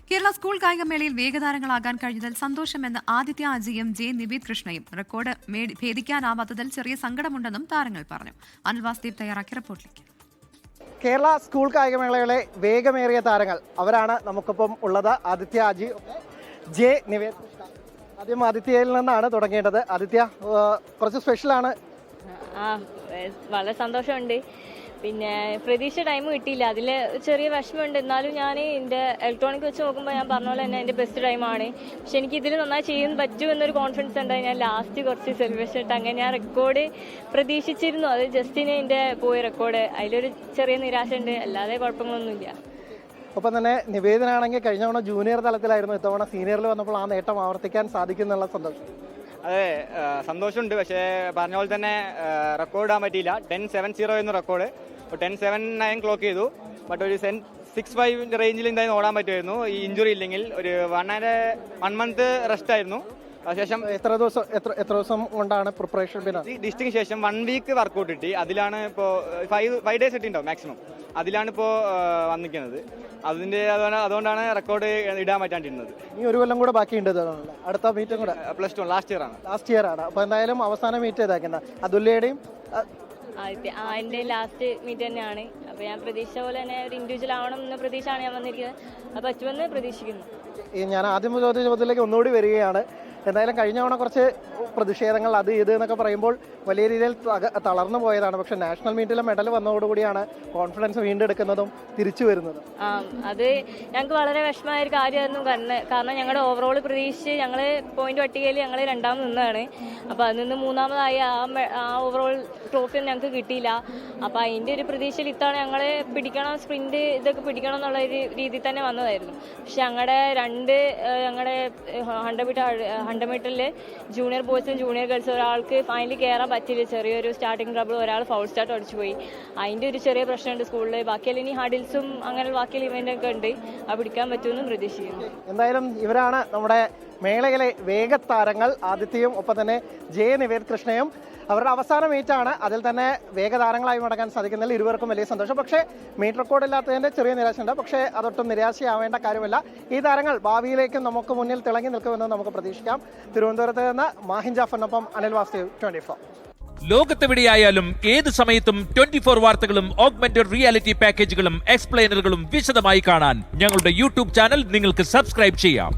Kerala school കായികമേളയിൽ വേഗതാരങ്ങളാകാൻ കഴിഞ്ഞതിൽ സന്തോഷമെന്ന് Aditya അജിയും J Nived കൃഷ്ണയും. Record ഭേദിക്കാനാവാത്തതിൽ ചെറിയ സങ്കടമുണ്ടെന്നും താരങ്ങൾ പറഞ്ഞു. അനിൽ വാസുദേവ് തയ്യാറാക്കിയ റിപ്പോർട്ടിലേക്ക്. കേരള സ്കൂൾ കായികമേളകളെ വേഗമേറിയ താരങ്ങൾ അവരാണ് നമുക്കൊപ്പം ഉള്ളത്. ആദിത്യ അജി, ജെ നിവേദ് കൃഷ്ണ. ആദ്യം ആദിത്യയിൽ നിന്നാണ് തുടങ്ങേണ്ടത്. ആദിത്യ, കുറച്ച് സ്പെഷ്യലാണ്. വളരെ സന്തോഷമുണ്ട്. പിന്നെ പ്രതീക്ഷ ടൈം കിട്ടിയില്ല, അതിൽ ചെറിയ വിഷമമുണ്ട്. എന്നാലും ഞാൻ എൻ്റെ ഇലക്ട്രോണിക് വെച്ച് നോക്കുമ്പോൾ ഞാൻ പറഞ്ഞ പോലെ തന്നെ എൻ്റെ ബെസ്റ്റ് ടൈമാണ്. പക്ഷെ എനിക്ക് ഇതിൽ നന്നായി ചെയ്യാൻ പറ്റും എന്നൊരു കോൺഫിഡൻസ് ഉണ്ടായി. ഞാൻ ലാസ്റ്റ് കുറച്ച് സെലിബ്രേഷൻ ഇട്ട് അങ്ങനെ ഞാൻ റെക്കോർഡ് പ്രതീക്ഷിച്ചിരുന്നു. അത് ജസ്റ്റിന് എൻ്റെ പോയ റെക്കോർഡ്, അതിലൊരു ചെറിയ നിരാശ ഉണ്ട്, അല്ലാതെ കുഴപ്പങ്ങളൊന്നുമില്ല. ഒപ്പം തന്നെ നിവേദനാണെങ്കിൽ കഴിഞ്ഞ തവണ ജൂനിയർ തലത്തിലായിരുന്നു, ഇത്തവണ സീനിയറിൽ വന്നപ്പോൾ ആ നേട്ടം ആവർത്തിക്കാൻ സാധിക്കുന്നുള്ള സന്തോഷം. അതെ, സന്തോഷമുണ്ട്. പക്ഷേ പറഞ്ഞ പോലെ തന്നെ റെക്കോർഡ് ഇടാൻ പറ്റിയില്ല. 10:7:0 എന്ന റെക്കോർഡ് 10:7:9 ക്ലോക്ക് ചെയ്തു. ബട്ട് ഒരു 6:5 റേഞ്ചിൽ എന്തായാലും ഓടാൻ പറ്റുമായിരുന്നു ഈ ഇഞ്ചുറി ഇല്ലെങ്കിൽ. ഒരു 1 മന്ത് റെസ്റ്റ് ആയിരുന്നു. അതിനുശേഷം എത്ര ദിവസം കൊണ്ടാണ് പ്രിപ്പറേഷൻ? ഡിസ്റ്റിന് ശേഷം 1 വീക്ക് വർക്കൗട്ട് കിട്ടി. അതിലാണ് ഇപ്പോൾ 5 ഡേയ്സ് ഇട്ടുണ്ടാവും മാക്സിമം. അതിലാണ് ഇപ്പോൾ വന്നിരിക്കുന്നത്. അതുകൊണ്ടാണ് റെക്കോർഡ് ഇടാൻ പറ്റാണ്ടിരുന്നത്. ഈ ഒരു കൊല്ലം കൂടെ ബാക്കിയുണ്ട്. അടുത്ത മീറ്റും കൂടെ +2 ലാസ്റ്റ് ഇയർ ആണ്. അപ്പോൾ എന്തായാലും അവസാന മീറ്റ് ഇതാക്കുന്നത് അതുല്യയുടെയും എൻ്റെ ലാസ്റ്റ് മീറ്റ് തന്നെയാണ്. അപ്പോൾ ഞാൻ പ്രതീക്ഷ പോലെ തന്നെ ഒരു ഇൻഡിവിജ്വൽ ആവണം എന്ന പ്രതീക്ഷയാണ് ഞാൻ വന്നിരിക്കുന്നത്. അത് പറ്റുമെന്ന് പ്രതീക്ഷിക്കുന്നു. ഞാൻ ആദ്യം ചോദ്യത്തിലേക്ക് ഒന്നുകൂടി വരികയാണ്. എന്തായാലും കഴിഞ്ഞ തവണ കുറച്ച് പ്രതിഷേധങ്ങൾ അത് ഇത് എന്നൊക്കെ പറയുമ്പോൾ വലിയ രീതിയിൽ തളർന്നു പോയതാണ്. പക്ഷെ നാഷണൽ മീറ്റിലെ മെഡൽ വന്നതോടുകൂടിയാണ് കോൺഫിഡൻസ് വീണ്ടെടുക്കുന്നതും തിരിച്ചു വരുന്നതും. അത് ഞങ്ങൾക്ക് വളരെ വിഷമമായ ഒരു കാര്യമായിരുന്നു. കാരണം ഞങ്ങളുടെ ഓവറോൾ പ്രതീക്ഷിച്ച് ഞങ്ങൾ പോയിന്റ് പട്ടികയിൽ ഞങ്ങൾ രണ്ടാമത് നിന്നതാണ്. അപ്പോൾ അതിൽ നിന്ന് മൂന്നാമതായി ആ ഓവറോൾ ട്രോഫി ഞങ്ങൾക്ക് കിട്ടിയില്ല. അപ്പോൾ അതിൻ്റെ ഒരു പ്രതീക്ഷയിൽ ഇത്തവണ ഞങ്ങൾ പിടിക്കണം, സ്പ്രിന്റ് ഇതൊക്കെ പിടിക്കണം എന്നുള്ള ഒരു രീതിയിൽ തന്നെ വന്നതായിരുന്നു. പക്ഷെ ഞങ്ങളുടെ 100 മീറ്ററിൽ ജൂനിയർ ബോയ്സും ജൂനിയർ ഗേൾസും ഒരാൾക്ക് ഫൈനലിൽ കയറാൻ പറ്റില്ല. ചെറിയൊരു സ്റ്റാർട്ടിംഗ് ട്രബിൾ, ഒരാൾ ഫൗൾ സ്റ്റാർട്ട് അടിച്ചു പോയി. അതിൻ്റെ ഒരു ചെറിയ പ്രശ്നമുണ്ട് സ്കൂളിൽ. ബാക്കിയെല്ലാം ഇനി ഹഡിൽസും അങ്ങനെ ബാക്കിയുള്ള ഇവൻ്റൊക്കെ ഉണ്ട്. അത് പിടിക്കാൻ പറ്റുമെന്നും പ്രതീക്ഷിക്കുന്നു. എന്തായാലും ഇവരാണ് നമ്മുടെ മേളയിലെ വേഗത്താരങ്ങൾ, ആദിത്യയും ഒപ്പം തന്നെ ജെ നിവേദ് കൃഷ്ണയും. അവരുടെ അവസാന മീറ്റാണ്. അതിൽ തന്നെ വേഗതാരങ്ങളായി മടങ്ങാൻ സാധിക്കുന്നതിൽ ഇരുവർക്കും വലിയ സന്തോഷം. പക്ഷേ മീറ്റ് റെക്കോർഡ് ഇല്ലാത്തതിൻ്റെ ചെറിയ നിരാശയുണ്ട്. പക്ഷേ അതൊട്ടും നിരാശയാവേണ്ട കാര്യമല്ല. ഈ താരങ്ങൾ ഭാവിയിലേക്കും നമുക്ക് മുന്നിൽ തിളങ്ങി നിൽക്കുമെന്ന് നമുക്ക് പ്രതീക്ഷിക്കാം. തിരുവനന്തപുരത്ത് നിന്ന് മാഹിൻ ജാഫറിനൊപ്പം അനിൽ വാസുദേവ്, 24. ലോകത്തെവിടെയായാലും ഏത് സമയത്തും 24 വാർത്തകളും ഓഗ്മെന്റഡ് റിയാലിറ്റി പാക്കേജുകളും എക്സ്പ്ലെയിനറുകളും വിശദമായി കാണാൻ ഞങ്ങളുടെ യൂട്യൂബ് ചാനൽ നിങ്ങൾക്ക് സബ്സ്ക്രൈബ് ചെയ്യാം.